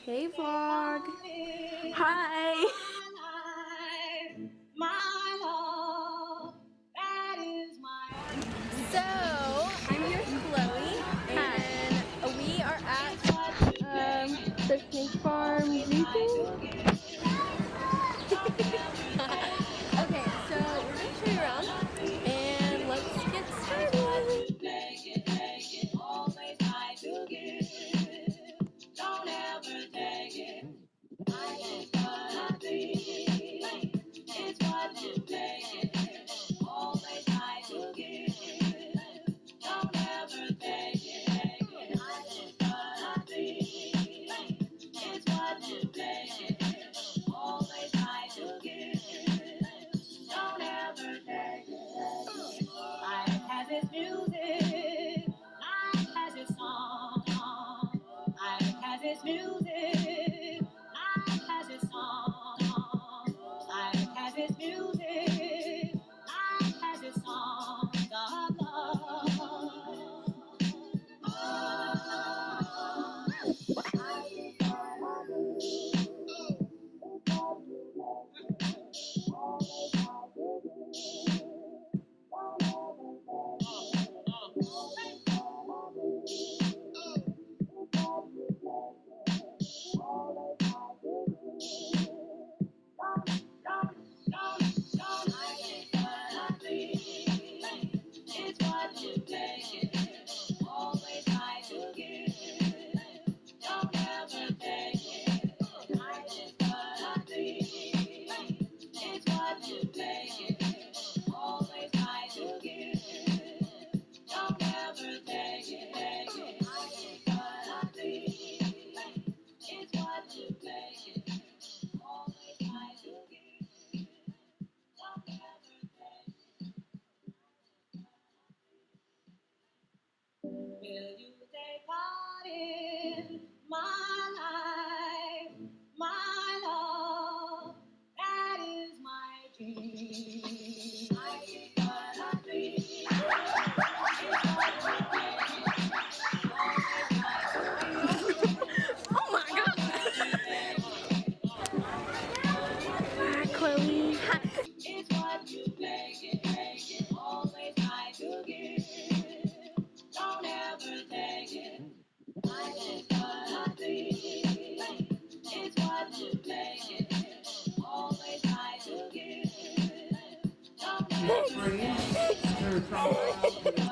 Hey vlog. Hi. So I'm here with Chloe Hi. and we are at the snake farm region. Okay, so we're gonna show you around and let's get started. Don't ever take it. It's what you take it. Always try to give. Don't ever take it. It's what you take it. Always try to give. Don't ever take it. Life has its music. Life has its song. Life has its music. Life has its song. Life has its music. Life has its songs of love. It's what you take it. Always try to give. Don't ever take it. It's what you take it. Always try to give. Don't ever take it. It's what you take it. Always try to give. Don't ever take it. Will you take part in my life, my love? That is my dream. I keep what I dream. Oh my god. Hi, Chloe. Hi. It's what you make it. Always try to give. Don't ever take it. I just what I dream. It's what you make it. Always try to give. Don't ever take it.